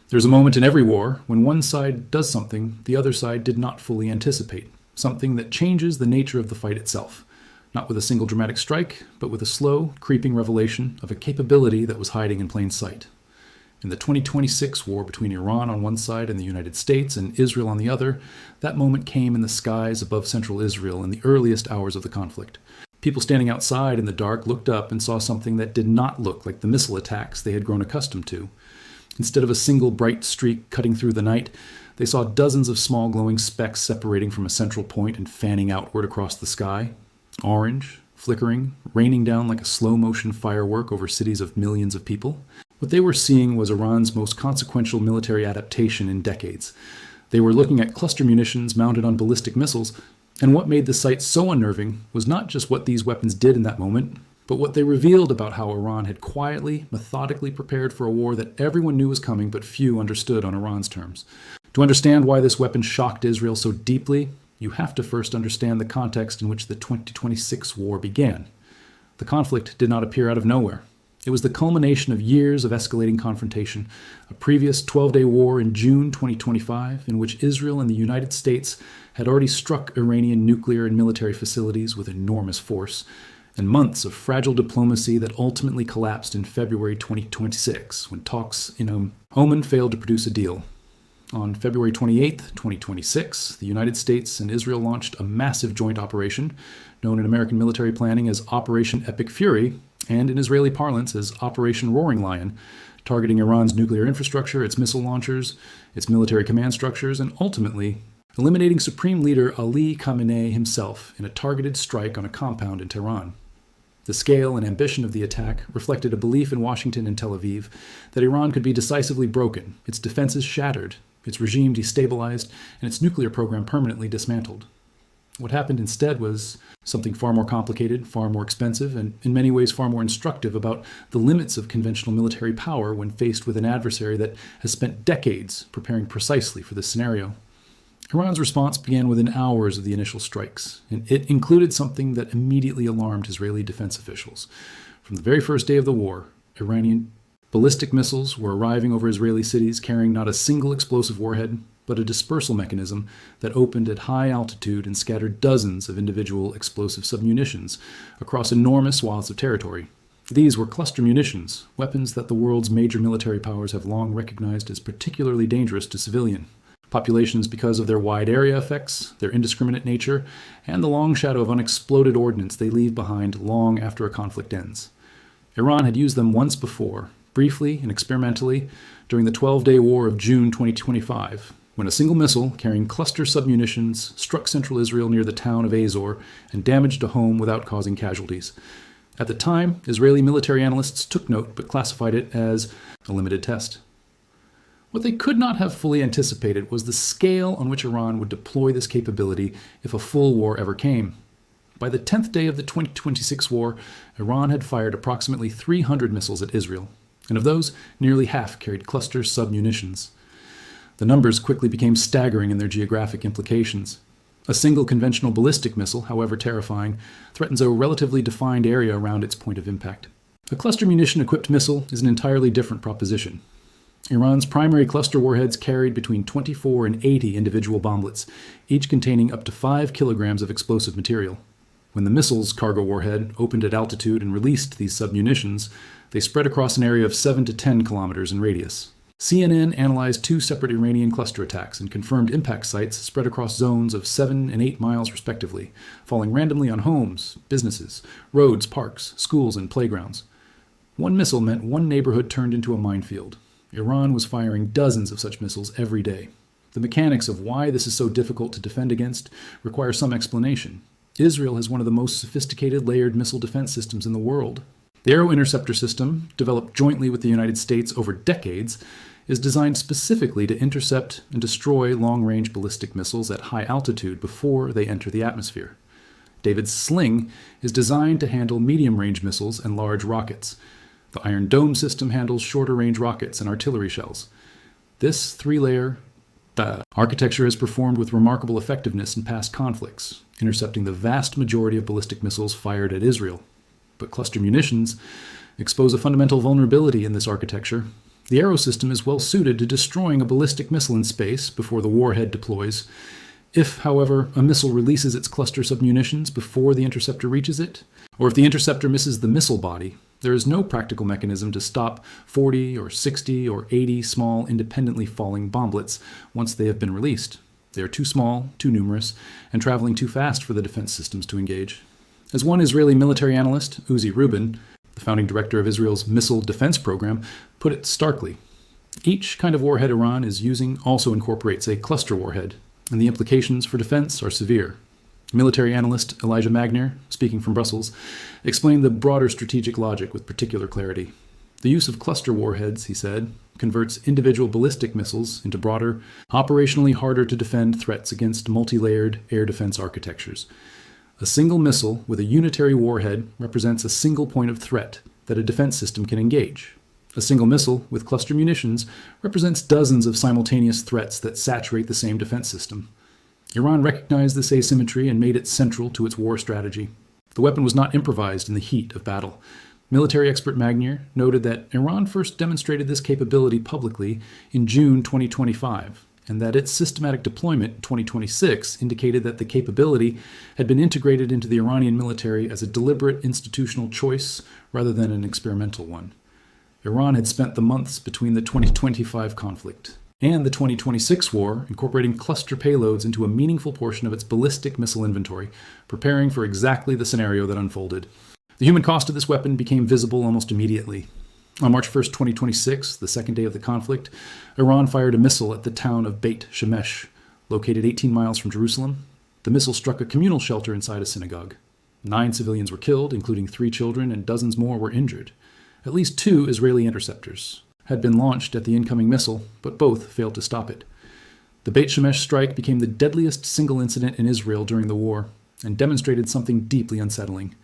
There's a moment in every war when one side does something the other side did not fully anticipate, something that changes the nature of the fight itself, not with a single dramatic strike, but with a slow, creeping revelation of a capability that was hiding in plain sight. In the 2026 war between Iran on one side and the United States and Israel on the other, that moment came in the skies above central Israel in the earliest hours of the conflict. People standing outside in the dark looked up and saw something that did not look like the missile attacks they had grown accustomed to. Instead of a single bright streak cutting through the night, they saw dozens of small glowing specks separating from a central point and fanning outward across the sky. Orange, flickering, raining down like a slow-motion firework over cities of millions of people. What they were seeing was Iran's most consequential military adaptation in decades. They were looking at cluster munitions mounted on ballistic missiles, and what made the sight so unnerving was not just what these weapons did in that moment, but what they revealed about how Iran had quietly, methodically prepared for a war that everyone knew was coming but few understood on Iran's terms. To understand why this weapon shocked Israel so deeply, you have to first understand the context in which the 2026 war began. The conflict did not appear out of nowhere. It was the culmination of years of escalating confrontation, a previous 12-day war in June 2025 in which Israel and the United States had already struck Iranian nuclear and military facilities with enormous force, and months of fragile diplomacy that ultimately collapsed in February 2026 when talks in Oman failed to produce a deal. On February 28, 2026, the United States and Israel launched a massive joint operation, known in American military planning as Operation Epic Fury, and in Israeli parlance as Operation Roaring Lion, targeting Iran's nuclear infrastructure, its missile launchers, its military command structures, and ultimately eliminating Supreme Leader Ali Khamenei himself in a targeted strike on a compound in Tehran. The scale and ambition of the attack reflected a belief in Washington and Tel Aviv that Iran could be decisively broken, its defenses shattered, its regime destabilized, and its nuclear program permanently dismantled. What happened instead was something far more complicated, far more expensive, and in many ways far more instructive about the limits of conventional military power when faced with an adversary that has spent decades preparing precisely for this scenario. Iran's response began within hours of the initial strikes, and it included something that immediately alarmed Israeli defense officials. From the very first day of the war, Iranian ballistic missiles were arriving over Israeli cities carrying not a single explosive warhead, but a dispersal mechanism that opened at high altitude and scattered dozens of individual explosive submunitions across enormous swaths of territory. These were cluster munitions, weapons that the world's major military powers have long recognized as particularly dangerous to civilian populations because of their wide area effects, their indiscriminate nature, and the long shadow of unexploded ordnance they leave behind long after a conflict ends. Iran had used them once before, briefly and experimentally, during the 12-day war of June 2025, when a single missile carrying cluster submunitions struck central Israel near the town of Azor and damaged a home without causing casualties. At the time, Israeli military analysts took note but classified it as a limited test. What they could not have fully anticipated was the scale on which Iran would deploy this capability if a full war ever came. By the 10th day of the 2026 war, Iran had fired approximately 300 missiles at Israel, and of those, nearly half carried cluster submunitions. The numbers quickly became staggering in their geographic implications. A single conventional ballistic missile, however terrifying, threatens a relatively defined area around its point of impact. A cluster munition-equipped missile is an entirely different proposition. Iran's primary cluster warheads carried between 24 and 80 individual bomblets, each containing up to 5 kilograms of explosive material. When the missile's cargo warhead opened at altitude and released these submunitions, they spread across an area of 7 to 10 kilometers in radius. CNN analyzed 2 separate Iranian cluster attacks and confirmed impact sites spread across zones of 7 and 8 miles respectively, falling randomly on homes, businesses, roads, parks, schools, and playgrounds. One missile meant one neighborhood turned into a minefield. Iran was firing dozens of such missiles every day. The mechanics of why this is so difficult to defend against require some explanation. Israel has one of the most sophisticated layered missile defense systems in the world. The Arrow Interceptor system, developed jointly with the United States over decades, is designed specifically to intercept and destroy long-range ballistic missiles at high altitude before they enter the atmosphere. David's Sling is designed to handle medium-range missiles and large rockets. The Iron Dome system handles shorter-range rockets and artillery shells. This three-layer architecture has performed with remarkable effectiveness in past conflicts, intercepting the vast majority of ballistic missiles fired at Israel. But cluster munitions expose a fundamental vulnerability in this architecture. The Arrow system is well suited to destroying a ballistic missile in space before the warhead deploys. If, however, a missile releases its cluster submunitions before the interceptor reaches it, or if the interceptor misses the missile body, there is no practical mechanism to stop 40 or 60 or 80 small, independently falling bomblets once they have been released. They are too small, too numerous, and traveling too fast for the defense systems to engage. As one Israeli military analyst, Uzi Rubin, the founding director of Israel's missile defense program, put it starkly, each kind of warhead Iran is using also incorporates a cluster warhead, and the implications for defense are severe. Military analyst Elijah Magnier, speaking from Brussels, explained the broader strategic logic with particular clarity. The use of cluster warheads, he said, converts individual ballistic missiles into broader, operationally harder to defend threats against multi-layered air defense architectures. A single missile with a unitary warhead represents a single point of threat that a defense system can engage. A single missile with cluster munitions represents dozens of simultaneous threats that saturate the same defense system. Iran recognized this asymmetry and made it central to its war strategy. The weapon was not improvised in the heat of battle. Military expert Magnier noted that Iran first demonstrated this capability publicly in June 2025, and that its systematic deployment in 2026 indicated that the capability had been integrated into the Iranian military as a deliberate institutional choice rather than an experimental one. Iran had spent the months between the 2025 conflict and the 2026 war incorporating cluster payloads into a meaningful portion of its ballistic missile inventory, preparing for exactly the scenario that unfolded. The human cost of this weapon became visible almost immediately. On March 1st, 2026, the second day of the conflict, Iran fired a missile at the town of Beit Shemesh, located 18 miles from Jerusalem. The missile struck a communal shelter inside a synagogue. 9 civilians were killed, including 3 children, and dozens more were injured. At least 2 Israeli interceptors had been launched at the incoming missile, but both failed to stop it. The Beit Shemesh strike became the deadliest single incident in Israel during the war and demonstrated something deeply unsettling,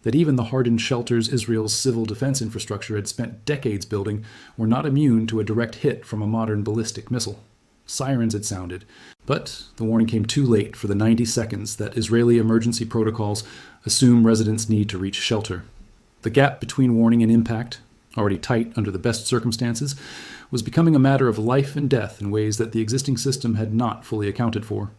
that even the hardened shelters Israel's civil defense infrastructure had spent decades building were not immune to a direct hit from a modern ballistic missile. Sirens had sounded, but the warning came too late for the 90 seconds that Israeli emergency protocols assume residents need to reach shelter. The gap between warning and impact, already tight under the best circumstances, was becoming a matter of life and death in ways that the existing system had not fully accounted for.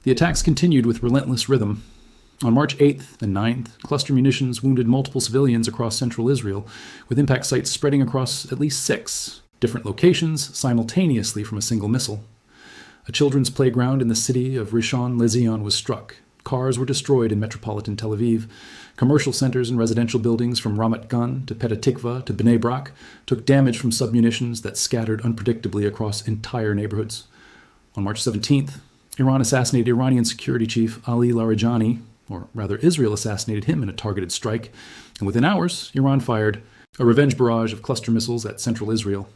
The attacks continued with relentless rhythm. On March 8th and 9th, cluster munitions wounded multiple civilians across central Israel, with impact sites spreading across at least 6 different locations simultaneously from a single missile. A children's playground in the city of Rishon LeZion was struck. Cars were destroyed in metropolitan Tel Aviv. Commercial centers and residential buildings from Ramat Gan to Petah Tikva to Bnei Brak took damage from submunitions that scattered unpredictably across entire neighborhoods. On March 17th, Iran assassinated Iranian security chief Ali Larijani, or rather Israel assassinated him in a targeted strike, and within hours, Iran fired a revenge barrage of cluster missiles at central Israel.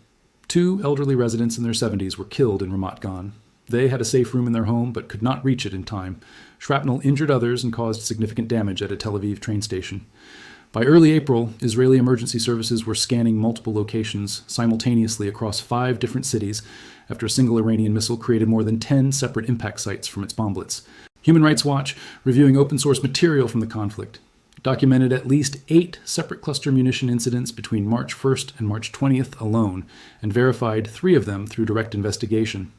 2 elderly residents in their 70s were killed in Ramat Gan. They had a safe room in their home but could not reach it in time. Shrapnel injured others and caused significant damage at a Tel Aviv train station. By early April, Israeli emergency services were scanning multiple locations simultaneously across 5 different cities after a single Iranian missile created more than 10 separate impact sites from its bomblets. Human Rights Watch, reviewing open-source material from the conflict, documented at least 8 separate cluster munition incidents between March 1st and March 20th alone, and verified 3 of them through direct investigation.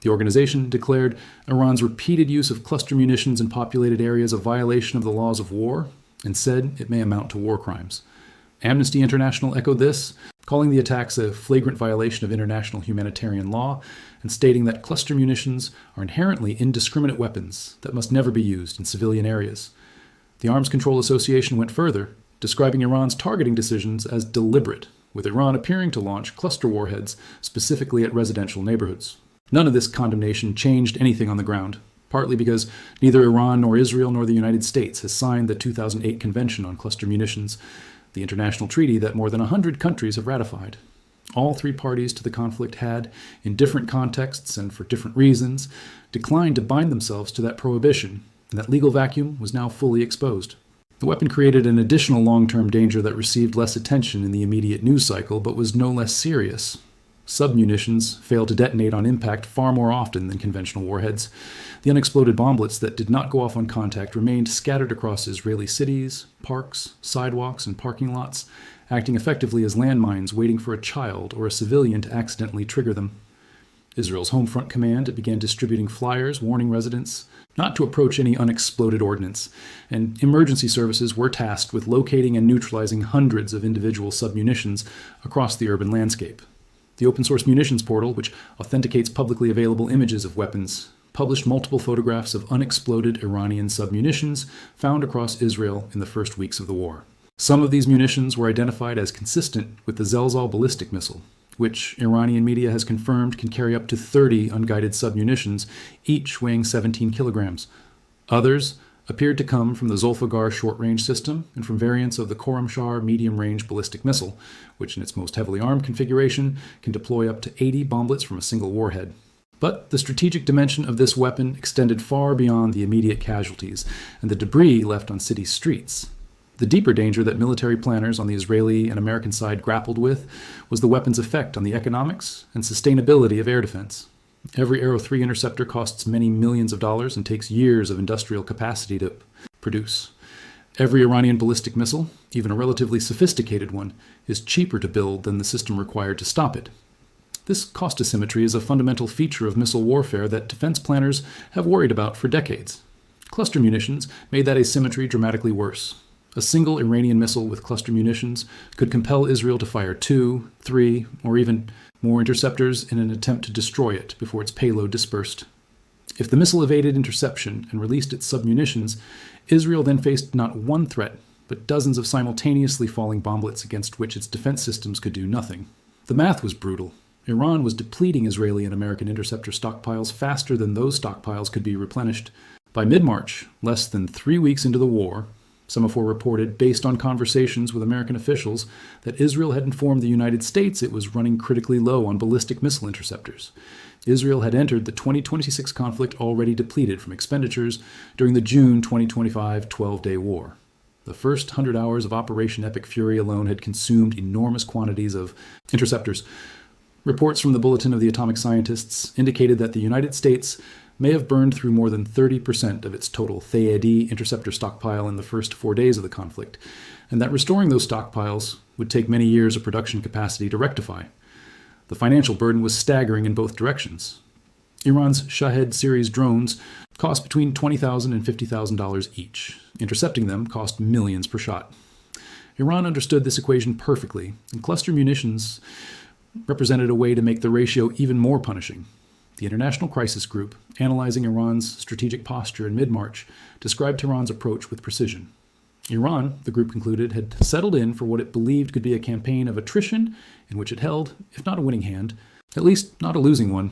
The organization declared Iran's repeated use of cluster munitions in populated areas a violation of the laws of war, and said it may amount to war crimes. Amnesty International echoed this, calling the attacks a flagrant violation of international humanitarian law, and stating that cluster munitions are inherently indiscriminate weapons that must never be used in civilian areas. The Arms Control Association went further, describing Iran's targeting decisions as deliberate, with Iran appearing to launch cluster warheads specifically at residential neighborhoods. None of this condemnation changed anything on the ground, partly because neither Iran nor Israel nor the United States has signed the 2008 Convention on Cluster Munitions, the international treaty that more than 100 countries have ratified. All 3 parties to the conflict had, in different contexts and for different reasons, declined to bind themselves to that prohibition, and that legal vacuum was now fully exposed. The weapon created an additional long-term danger that received less attention in the immediate news cycle, but was no less serious. Submunitions fail to detonate on impact far more often than conventional warheads. The unexploded bomblets that did not go off on contact remained scattered across Israeli cities, parks, sidewalks, and parking lots acting effectively as landmines waiting for a child or a civilian to accidentally trigger them. Israel's Home Front Command began distributing flyers warning residents not to approach any unexploded ordnance, and emergency services were tasked with locating and neutralizing hundreds of individual submunitions across the urban landscape. The open-source munitions portal, which authenticates publicly available images of weapons, published multiple photographs of unexploded Iranian submunitions found across Israel in the first weeks of the war. Some of these munitions were identified as consistent with the Zelzal ballistic missile, which Iranian media has confirmed can carry up to 30 unguided submunitions, each weighing 17 kilograms. Others appeared to come from the Zulfiqar short-range system and from variants of the Khorramshahr medium-range ballistic missile, which in its most heavily armed configuration can deploy up to 80 bomblets from a single warhead. But the strategic dimension of this weapon extended far beyond the immediate casualties and the debris left on city streets. The deeper danger that military planners on the Israeli and American side grappled with was the weapon's effect on the economics and sustainability of air defense. Every Arrow 3 interceptor costs many millions of dollars and takes years of industrial capacity to produce. Every Iranian ballistic missile, even a relatively sophisticated one, is cheaper to build than the system required to stop it. This cost asymmetry is a fundamental feature of missile warfare that defense planners have worried about for decades. Cluster munitions made that asymmetry dramatically worse. A single Iranian missile with cluster munitions could compel Israel to fire 2, 3, or even more interceptors in an attempt to destroy it before its payload dispersed. If the missile evaded interception and released its submunitions, Israel then faced not one threat, but dozens of simultaneously falling bomblets against which its defense systems could do nothing. The math was brutal. Iran was depleting Israeli and American interceptor stockpiles faster than those stockpiles could be replenished. By mid-March, less than 3 weeks into the war, Semaphore reported, based on conversations with American officials, that Israel had informed the United States it was running critically low on ballistic missile interceptors. Israel had entered the 2026 conflict already depleted from expenditures during the June 2025 12-day war. The first 100 hours of Operation Epic Fury alone had consumed enormous quantities of interceptors. Reports from the Bulletin of the Atomic Scientists indicated that the United States may have burned through more than 30% of its total Thayadi interceptor stockpile in the first 4 days of the conflict, and that restoring those stockpiles would take many years of production capacity to rectify. The financial burden was staggering in both directions. Iran's Shahed series drones cost between $20,000 and $50,000 each. Intercepting them cost millions per shot. Iran understood this equation perfectly, and cluster munitions represented a way to make the ratio even more punishing. The International Crisis Group, analyzing Iran's strategic posture in mid-March, described Tehran's approach with precision. Iran, the group concluded, had settled in for what it believed could be a campaign of attrition in which it held, if not a winning hand, at least not a losing one.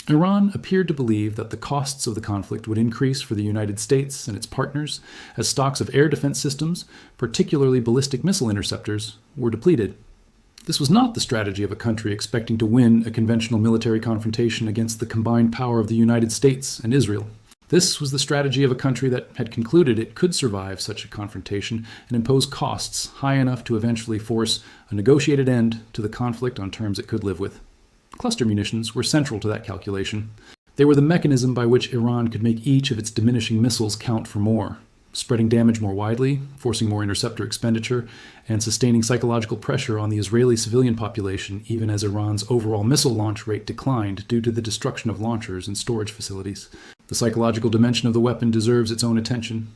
Iran appeared to believe that the costs of the conflict would increase for the United States and its partners as stocks of air defense systems, particularly ballistic missile interceptors, were depleted. This was not the strategy of a country expecting to win a conventional military confrontation against the combined power of the United States and Israel. This was the strategy of a country that had concluded it could survive such a confrontation and impose costs high enough to eventually force a negotiated end to the conflict on terms it could live with. Cluster munitions were central to that calculation. They were the mechanism by which Iran could make each of its diminishing missiles count for more, spreading damage more widely, forcing more interceptor expenditure, and sustaining psychological pressure on the Israeli civilian population even as Iran's overall missile launch rate declined due to the destruction of launchers and storage facilities. The psychological dimension of the weapon deserves its own attention.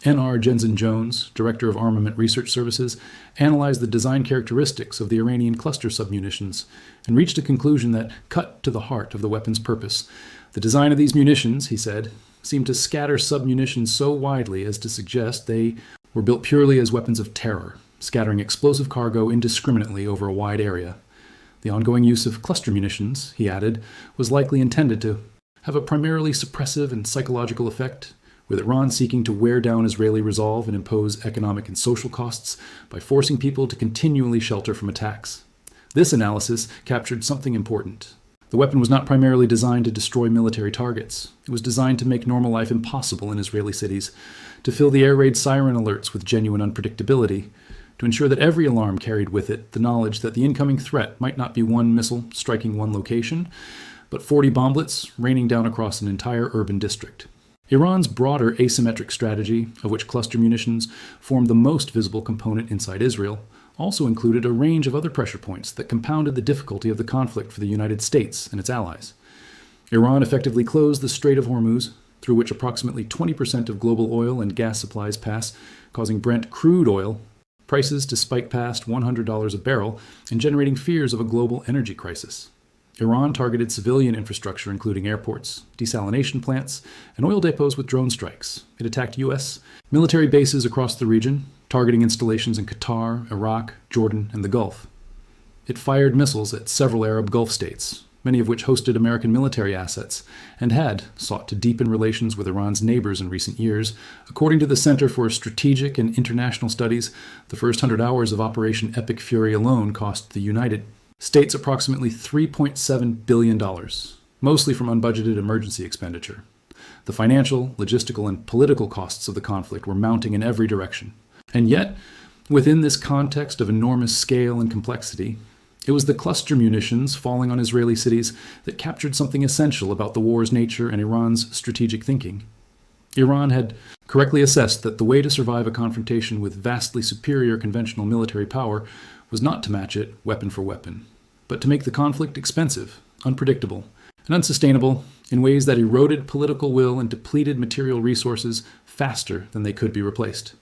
N.R. Jensen Jones, Director of Armament Research Services, analyzed the design characteristics of the Iranian cluster submunitions and reached a conclusion that cut to the heart of the weapon's purpose. The design of these munitions, he said, seemed to scatter submunitions so widely as to suggest they were built purely as weapons of terror, scattering explosive cargo indiscriminately over a wide area. The ongoing use of cluster munitions, he added, was likely intended to have a primarily suppressive and psychological effect, with Iran seeking to wear down Israeli resolve and impose economic and social costs by forcing people to continually shelter from attacks. This analysis captured something important. The weapon was not primarily designed to destroy military targets. It was designed to make normal life impossible in Israeli cities, to fill the air raid siren alerts with genuine unpredictability, to ensure that every alarm carried with it the knowledge that the incoming threat might not be one missile striking one location, but 40 bomblets raining down across an entire urban district. Iran's broader asymmetric strategy, of which cluster munitions formed the most visible component inside Israel, also included a range of other pressure points that compounded the difficulty of the conflict for the United States and its allies. Iran effectively closed the Strait of Hormuz, through which approximately 20% of global oil and gas supplies pass, causing Brent crude oil prices to spike past $100 a barrel and generating fears of a global energy crisis. Iran targeted civilian infrastructure, including airports, desalination plants, and oil depots with drone strikes. It attacked U.S. military bases across the region, targeting installations in Qatar, Iraq, Jordan, and the Gulf. It fired missiles at several Arab Gulf states, many of which hosted American military assets, and had sought to deepen relations with Iran's neighbors in recent years. According to the Center for Strategic and International Studies, the first 100 hours of Operation Epic Fury alone cost the United States approximately $3.7 billion, mostly from unbudgeted emergency expenditure. The financial, logistical, and political costs of the conflict were mounting in every direction. And yet, within this context of enormous scale and complexity, it was the cluster munitions falling on Israeli cities that captured something essential about the war's nature and Iran's strategic thinking. Iran had correctly assessed that the way to survive a confrontation with vastly superior conventional military power was not to match it weapon for weapon, but to make the conflict expensive, unpredictable, and unsustainable in ways that eroded political will and depleted material resources faster than they could be replaced.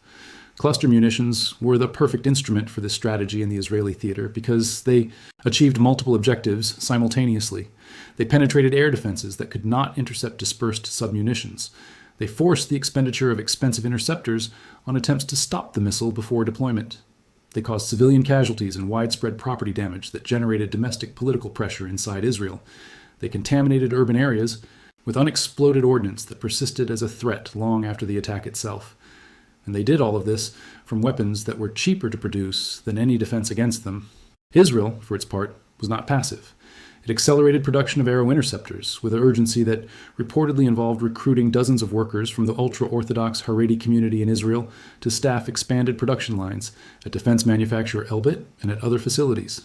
Cluster munitions were the perfect instrument for this strategy in the Israeli theater because they achieved multiple objectives simultaneously. They penetrated air defenses that could not intercept dispersed submunitions. They forced the expenditure of expensive interceptors on attempts to stop the missile before deployment. They caused civilian casualties and widespread property damage that generated domestic political pressure inside Israel. They contaminated urban areas with unexploded ordnance that persisted as a threat long after the attack itself. And they did all of this from weapons that were cheaper to produce than any defense against them. Israel, for its part, was not passive. It accelerated production of Arrow interceptors with an urgency that reportedly involved recruiting dozens of workers from the ultra-Orthodox Haredi community in Israel to staff expanded production lines at defense manufacturer Elbit and at other facilities.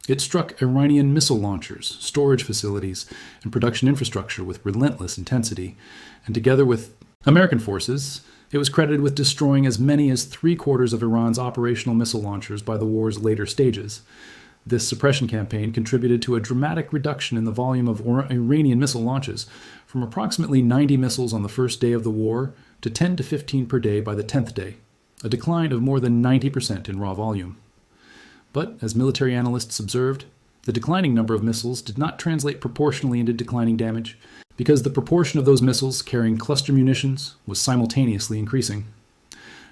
It struck Iranian missile launchers, storage facilities, and production infrastructure with relentless intensity, and together with American forces, it was credited with destroying as many as 3/4 of Iran's operational missile launchers by the war's later stages. This suppression campaign contributed to a dramatic reduction in the volume of Iranian missile launches, from approximately 90 missiles on the first day of the war to 10 to 15 per day by the 10th day, a decline of more than 90% in raw volume. But, as military analysts observed, the declining number of missiles did not translate proportionally into declining damage, because the proportion of those missiles carrying cluster munitions was simultaneously increasing.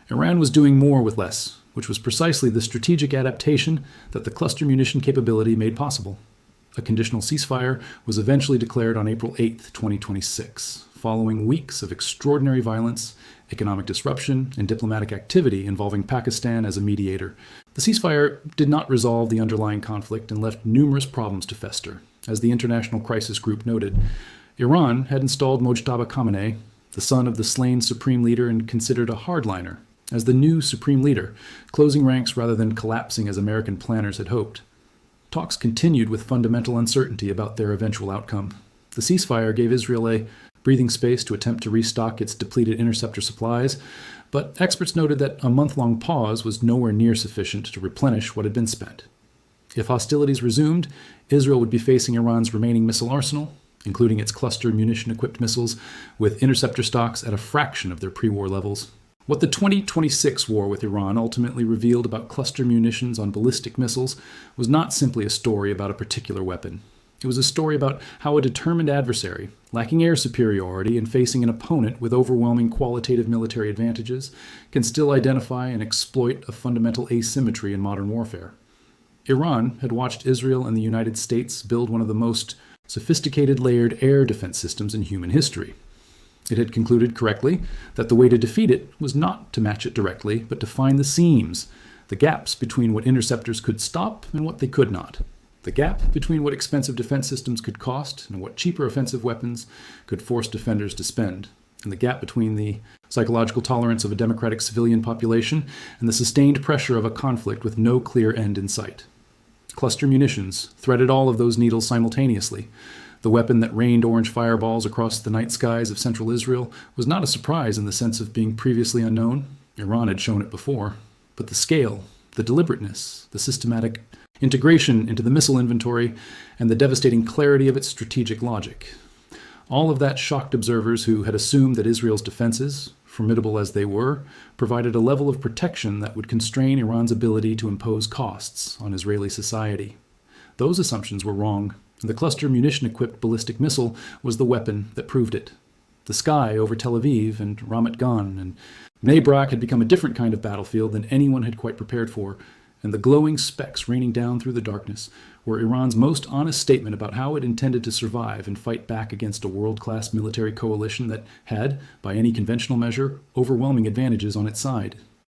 Iran was doing more with less, which was precisely the strategic adaptation that the cluster munition capability made possible. A conditional ceasefire was eventually declared on April 8, 2026, following weeks of extraordinary violence, economic disruption, and diplomatic activity involving Pakistan as a mediator. The ceasefire did not resolve the underlying conflict and left numerous problems to fester. As the International Crisis Group noted, Iran had installed Mojtaba Khamenei, the son of the slain supreme leader and considered a hardliner, as the new supreme leader, closing ranks rather than collapsing as American planners had hoped. Talks continued with fundamental uncertainty about their eventual outcome. The ceasefire gave Israel a breathing space to attempt to restock its depleted interceptor supplies, but experts noted that a month-long pause was nowhere near sufficient to replenish what had been spent. If hostilities resumed, Israel would be facing Iran's remaining missile arsenal, including its cluster munition-equipped missiles, with interceptor stocks at a fraction of their pre-war levels. What the 2026 war with Iran ultimately revealed about cluster munitions on ballistic missiles was not simply a story about a particular weapon. It was a story about how a determined adversary, lacking air superiority and facing an opponent with overwhelming qualitative military advantages, can still identify and exploit a fundamental asymmetry in modern warfare. Iran had watched Israel and the United States build one of the most sophisticated layered air defense systems in human history. It had concluded correctly that the way to defeat it was not to match it directly, but to find the seams, the gaps between what interceptors could stop and what they could not, the gap between what expensive defense systems could cost and what cheaper offensive weapons could force defenders to spend, and the gap between the psychological tolerance of a democratic civilian population and the sustained pressure of a conflict with no clear end in sight. Cluster munitions threaded all of those needles simultaneously. The weapon that rained orange fireballs across the night skies of central Israel was not a surprise in the sense of being previously unknown. Iran had shown it before. But the scale, the deliberateness, the systematic integration into the missile inventory, and the devastating clarity of its strategic logic. All of that shocked observers who had assumed that Israel's defenses, formidable as they were, provided a level of protection that would constrain Iran's ability to impose costs on Israeli society. Those assumptions were wrong, and the cluster munition-equipped ballistic missile was the weapon that proved it. The sky over Tel Aviv and Ramat Gan and Bnei Brak had become a different kind of battlefield than anyone had quite prepared for, and the glowing specks raining down through the darkness were Iran's most honest statement about how it intended to survive and fight back against a world-class military coalition that had, by any conventional measure, overwhelming advantages on its side.